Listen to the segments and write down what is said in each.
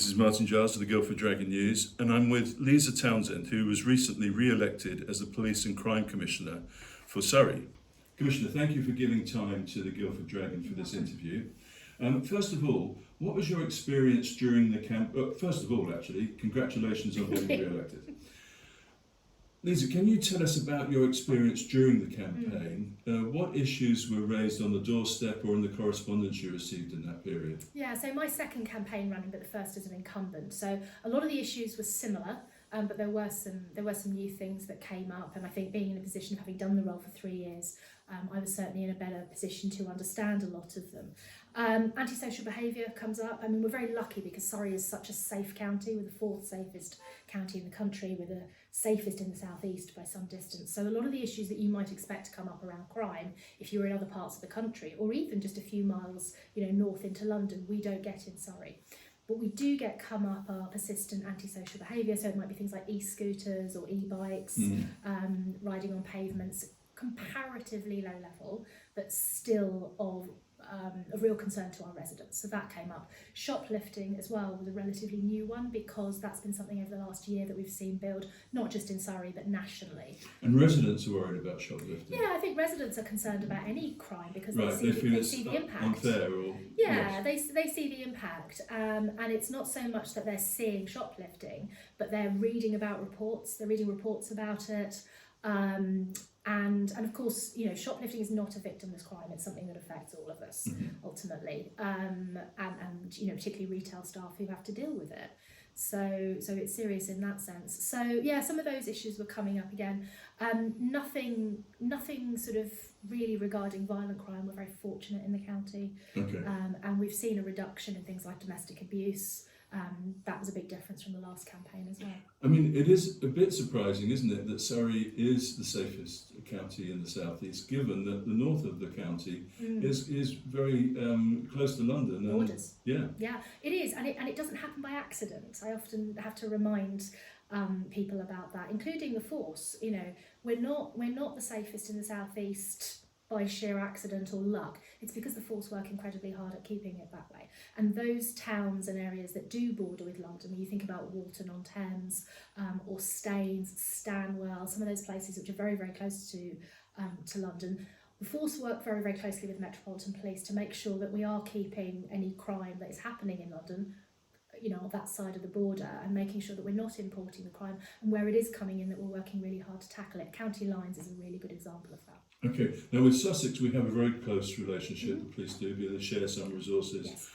This is Martin Giles of the Guildford Dragon News, and I'm with Lisa Townsend, who was recently re-elected as the Police and Crime Commissioner for Surrey. Commissioner, thank you for giving time to the Guildford Dragon for this interview. First of all, what was your experience during the first of all, actually, congratulations on being re-elected. Lisa, can you tell us about your experience during the campaign? What issues were raised on the doorstep or in the correspondence you received in that period? Yeah, so my second campaign running, but the first as an incumbent. So a lot of the issues were similar, but there were some new things that came up. And I think being in a position of having done the role for 3 years, I was certainly in a better position to understand a lot of them. Antisocial behaviour comes up. I mean, we're very lucky because Surrey is such a safe county. We're the 4th safest county in the country. We're the safest in the southeast by some distance. So a lot of the issues that you might expect to come up around crime, if you were in other parts of the country, or even just a few miles, north into London, we don't get in Surrey. What we do get come up are persistent antisocial behaviour. So it might be things like e-scooters or e-bikes, riding on pavements, comparatively low level, but still of real concern to our residents. So that came up. Shoplifting as well was a relatively new one because that's been something over the last year that we've seen build, not just in Surrey, but nationally. And residents are worried about shoplifting? Yeah, I think residents are concerned about any crime because they see the impact. Unfair or... Yeah, yes. they see the impact, and it's not so much that they're seeing shoplifting, but they're reading about reports, they're reading reports about it, and of course, shoplifting is not a victimless crime. It's something that affects all of us ultimately, and particularly retail staff who have to deal with it. So it's serious in that sense. So yeah, some of those issues were coming up again. Nothing sort of really regarding violent crime. We're very fortunate in the county, and we've seen a reduction in things like domestic abuse. That was a big difference from the last campaign as well. I mean, it is a bit surprising, isn't it, that Surrey is the safest county in the southeast, given that the north of the county is very close to London. Borders. Yeah, it is, and it doesn't happen by accident. I often have to remind people about that, including the force. We're not the safest in the southeast by sheer accident or luck. It's because the force work incredibly hard at keeping it that way. And those towns and areas that do border with London, when you think about Walton-on-Thames or Staines, Stanwell, some of those places which are very, very close to London, the force work very, very closely with Metropolitan Police to make sure that we are keeping any crime that is happening in London on that side of the border, and making sure that we're not importing the crime, and where it is coming in that we're working really hard to tackle it. County Lines is a really good example of that. Okay, now with Sussex we have a very close relationship, the police do, they share some resources. Yes.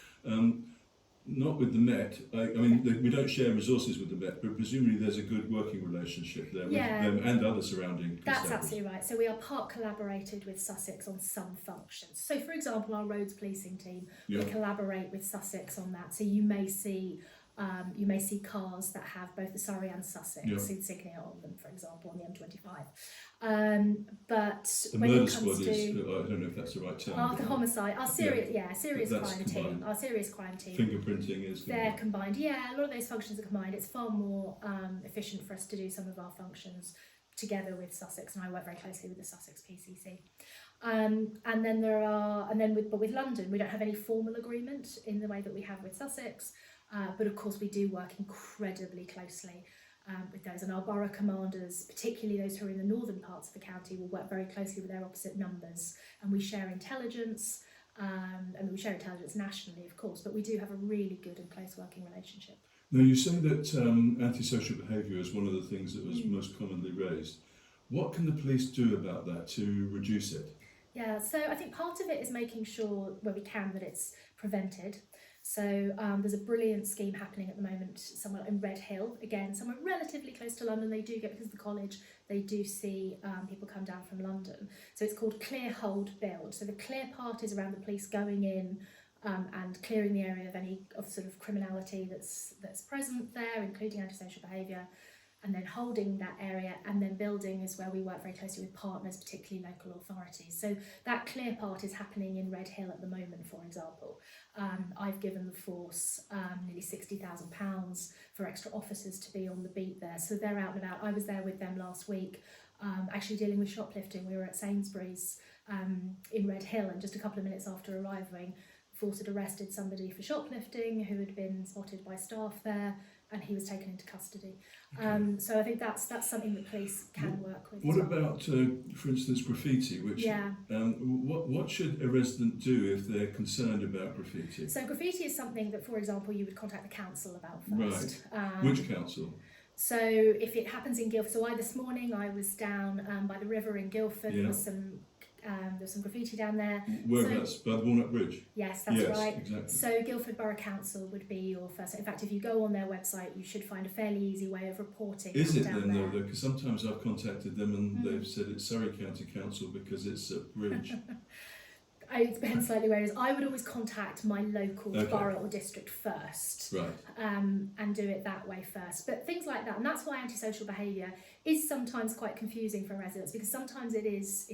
Not with the Met, we don't share resources with the Met, but presumably there's a good working relationship there with them and other surrounding That's absolutely right. So we are part collaborated with Sussex on some functions. So for example, our roads policing team, we collaborate with Sussex on that. So you may see cars that have both the Surrey and Sussex insignia on them, for example, on the M25. But the when murder it comes squad to is, I don't know if that's the right term. The homicide, our serious crime combined. team, our serious crime team. Fingerprinting is They're combined. Yeah, a lot of those functions are combined. It's far more efficient for us to do some of our functions together with Sussex, and I work very closely with the Sussex PCC. But with London, we don't have any formal agreement in the way that we have with Sussex. But of course we do work incredibly closely with those, and our borough commanders, particularly those who are in the northern parts of the county, will work very closely with their opposite numbers, and we share intelligence, we share intelligence nationally of course, but we do have a really good and close working relationship. Now you say that antisocial behaviour is one of the things that was most commonly raised. What can the police do about that to reduce it? Yeah, so I think part of it is making sure where we can that it's prevented. So there's a brilliant scheme happening at the moment somewhere in Red Hill, again, somewhere relatively close to London. They do get, because of the college, they do see people come down from London. So it's called Clear, Hold, Build. So the clear part is around the police going in and clearing the area of any sort of criminality that's present there, including antisocial behaviour, and then holding that area, and then building is where we work very closely with partners, particularly local authorities. So that clear part is happening in Red Hill at the moment, for example. I've given the force nearly £60,000 for extra officers to be on the beat there. So they're out and about. I was there with them last week, actually dealing with shoplifting. We were at Sainsbury's in Red Hill, and just a couple of minutes after arriving, force had arrested somebody for shoplifting who had been spotted by staff there, and he was taken into custody. Okay. So I think that's something that police can work with. What as well. about, for instance, graffiti? Which Yeah. what should a resident do if they're concerned about graffiti? So graffiti is something that, for example, you would contact the council about first. Right. Which council? So if it happens in Guildford, so this morning I was down by the river in Guildford. Yeah. There's some graffiti down there. Whereabouts? By the Walnut Bridge? Yes, that's right. Exactly. So Guildford Borough Council would be your first. In fact, if you go on their website, you should find a fairly easy way of reporting. Is it down then there. though? Because sometimes I've contacted them and they've said it's Surrey County Council because it's a bridge. It depends slightly where it is. I would always contact my local borough or district first, Right. and do it that way first. But things like that, and that's why antisocial behaviour is sometimes quite confusing for residents, because sometimes it's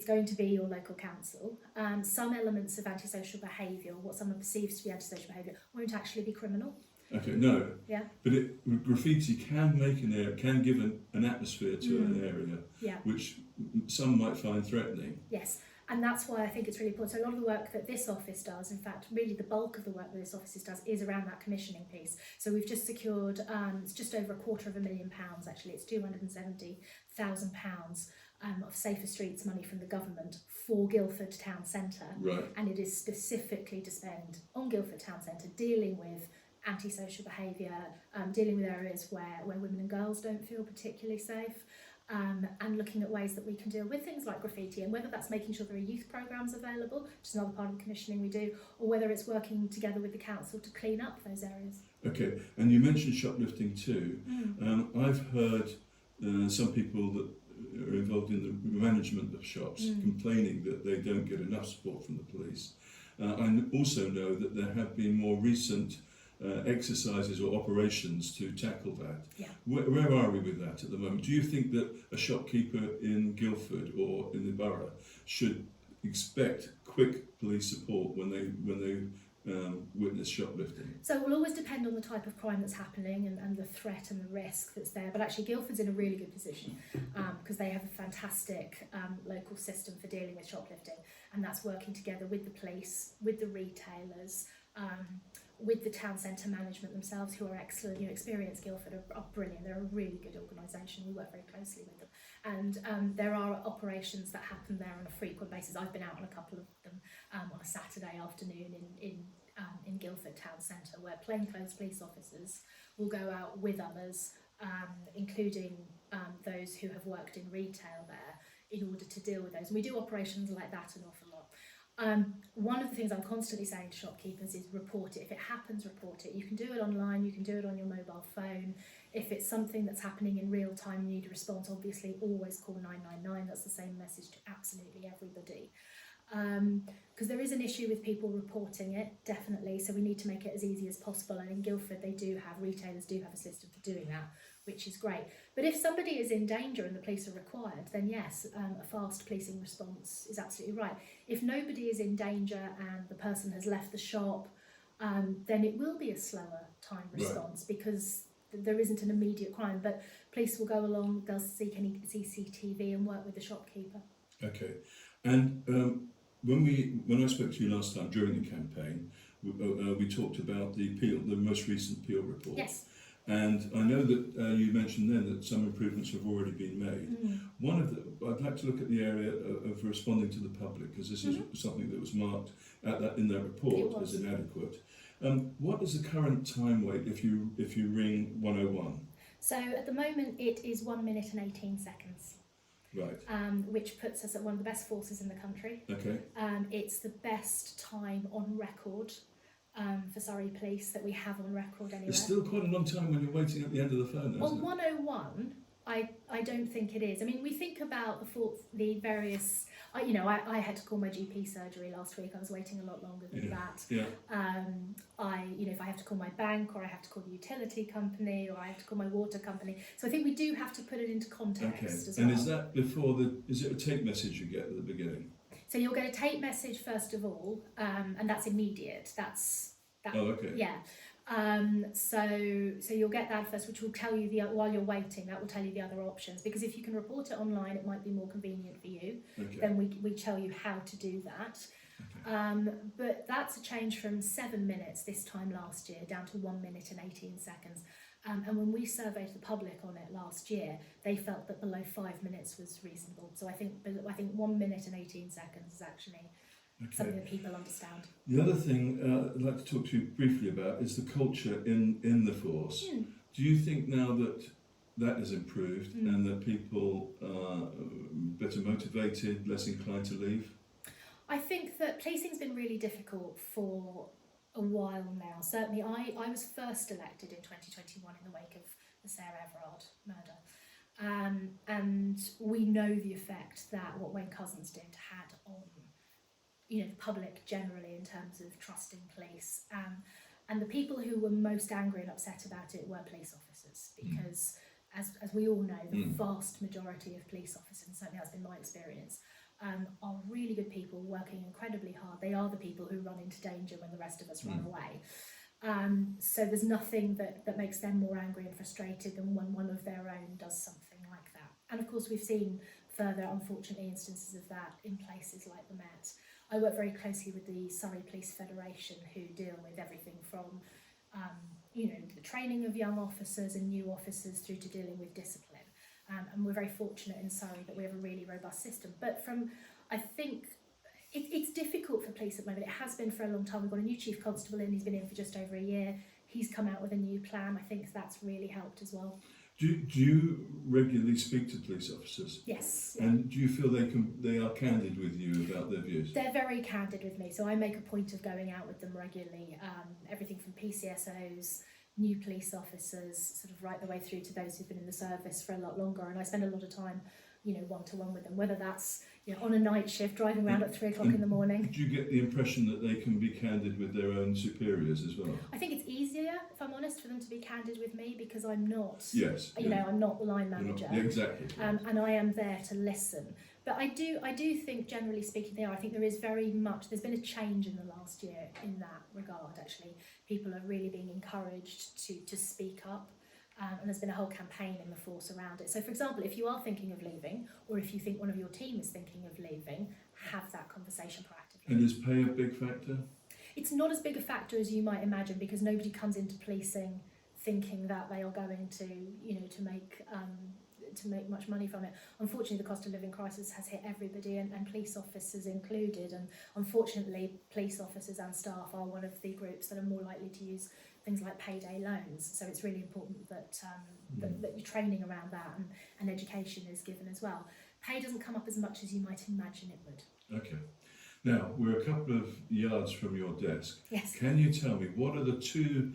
going to be your local council. Some elements of antisocial behaviour, what someone perceives to be antisocial behaviour, won't actually be criminal. Okay, no. Yeah. But graffiti can make can give an atmosphere to an area, which some might find threatening. Yes. And that's why I think it's really important. So a lot of the work that this office does, in fact, really the bulk of the work that this office does is around that commissioning piece. So we've just secured, it's just over £250,000 actually, it's £270,000 of Safer Streets money from the government for Guildford Town Centre. Right. And it is specifically to spend on Guildford Town Centre dealing with antisocial behaviour, dealing with areas where women and girls don't feel particularly safe. And looking at ways that we can deal with things like graffiti, and whether that's making sure there are youth programmes available, which is another part of the commissioning we do, or whether it's working together with the council to clean up those areas. Okay, and you mentioned shoplifting too. I've heard some people that are involved in the management of shops complaining that they don't get enough support from the police. I also know that there have been more recent exercises or operations to tackle that. Yeah. Where are we with that at the moment? Do you think that a shopkeeper in Guildford or in the borough should expect quick police support when they witness shoplifting? So it will always depend on the type of crime that's happening and the threat and the risk that's there. But actually Guildford's in a really good position because they have a fantastic local system for dealing with shoplifting, and that's working together with the police, with the retailers, with the town centre management themselves, who are excellent. Experience Guildford are brilliant. They're a really good organisation. We work very closely with them, and there are operations that happen there on a frequent basis. I've been out on a couple of them on a Saturday afternoon in Guildford Town Centre, where plainclothes police officers will go out with others, including those who have worked in retail there, in order to deal with those. And we do operations like that an awful lot. One of the things I'm constantly saying to shopkeepers is report it. If it happens, report it. You can do it online, you can do it on your mobile phone. If it's something that's happening in real time, you need a response, obviously always call 999. That's the same message to absolutely everybody. Because there is an issue with people reporting it, definitely, so we need to make it as easy as possible. And in Guildford retailers do have a system for doing that, which is great. But if somebody is in danger and the police are required, then yes, a fast policing response is absolutely right. If nobody is in danger and the person has left the shop, then it will be a slower time response, because there isn't an immediate crime. But police will go along, they'll seek any CCTV and work with the shopkeeper. Okay, and when I spoke to you last time during the campaign, we talked about the most recent Peel report. Yes. And I know that you mentioned then that some improvements have already been made. I'd like to look at the area of responding to the public, because this is something that was marked in that report as inadequate. What is the current time wait if you ring 101? So at the moment it is 1 minute and 18 seconds. Right. Which puts us at one of the best forces in the country. Okay. It's the best time on record for Surrey Police that we have on record anywhere. It's still quite a long time when you're waiting at the end of the phone, isn't it? On 101, I don't think it is. I mean, we think about the various. I had to call my GP surgery last week. I was waiting a lot longer than that. Yeah. If I have to call my bank, or I have to call the utility company, or I have to call my water company. So I think we do have to put it into context as well. And is that is it a tape message you get at the beginning? So you'll get a tape message first of all, and that's immediate. Oh, okay. Yeah. So you'll get that first, which will tell you while you're waiting, that will tell you the other options. Because if you can report it online, it might be more convenient for you. Okay. Then we tell you how to do that. But that's a change from 7 minutes this time last year down to 1 minute and 18 seconds. And when we surveyed the public on it last year, they felt that below 5 minutes was reasonable. So I think 1 minute and 18 seconds is actually something that people understand. The other thing I'd like to talk to you briefly about is the culture in the force. Do you think now that that has improved and that people are better motivated, less inclined to leave? I think that policing's been really difficult for a while now. Certainly I was first elected in 2021 in the wake of the Sarah Everard murder. And we know the effect that what Wayne Couzens did had on the public generally in terms of trusting police. And the people who were most angry and upset about it were police officers, because as we all know, the vast majority of police officers, and certainly that's been my experience, are really good people working incredibly hard. They are the people who run into danger when the rest of us run away. So there's nothing that makes them more angry and frustrated than when one of their own does something like that. And of course we've seen further, unfortunately, instances of that in places like the Met. I work very closely with the Surrey Police Federation, who deal with everything from the training of young officers and new officers through to dealing with discipline. And we're very fortunate in Surrey that we have a really robust system. But I think it's difficult for police at the moment. It has been for a long time. We've got a new chief constable in, he's been in for just over a year. He's come out with a new plan. I think that's really helped as well. Do you regularly speak to police officers? Yes. And do you feel they are candid with you about their views? They're very candid with me, so I make a point of going out with them regularly. Everything from PCSOs, new police officers, sort of right the way through to those who've been in the service for a lot longer, and I spend a lot of time one-to-one with them, whether that's on a night shift, driving around at 3 o'clock in the morning. Do you get the impression that they can be candid with their own superiors as well? I think it's easier, if I'm honest, for them to be candid with me, because I'm not, yes, I'm not the line manager. Exactly. And I am there to listen. But I do think, generally speaking, I think there's been a change in the last year in that regard, actually. People are really being encouraged to speak up. And there's been a whole campaign in the force around it. So, for example, if you are thinking of leaving, or if you think one of your team is thinking of leaving, have that conversation proactively. And is pay a big factor? It's not as big a factor as you might imagine, because nobody comes into policing thinking that they are going to make much money from it. Unfortunately, the cost of living crisis has hit everybody, and police officers included. And unfortunately, police officers and staff are one of the groups that are more likely to use things like payday loans. So it's really important that your training around that and education is given as well. Pay doesn't come up as much as you might imagine it would. Okay. Now, we're a couple of yards from your desk. Yes. Can you tell me, what are the two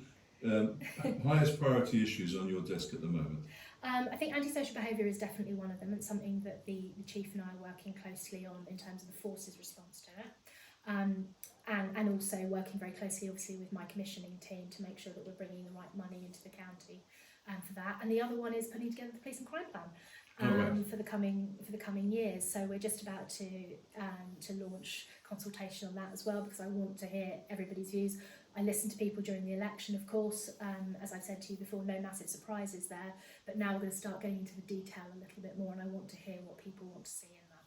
highest priority issues on your desk at the moment? I think antisocial behaviour is definitely one of them. It's something that the Chief and I are working closely on in terms of the force's response to it. And also working very closely, obviously, with my commissioning team to make sure that we're bringing the right money into the county for that. And the other one is putting together the police and crime plan for the coming years. So we're just about to launch consultation on that as well, because I want to hear everybody's views. I listened to people during the election, of course. As I've said to you before, no massive surprises there. But now we're going to start getting into the detail a little bit more, and I want to hear what people want to see in that.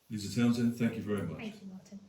Lisa Townsend, thank you very much. Thank you, Martin.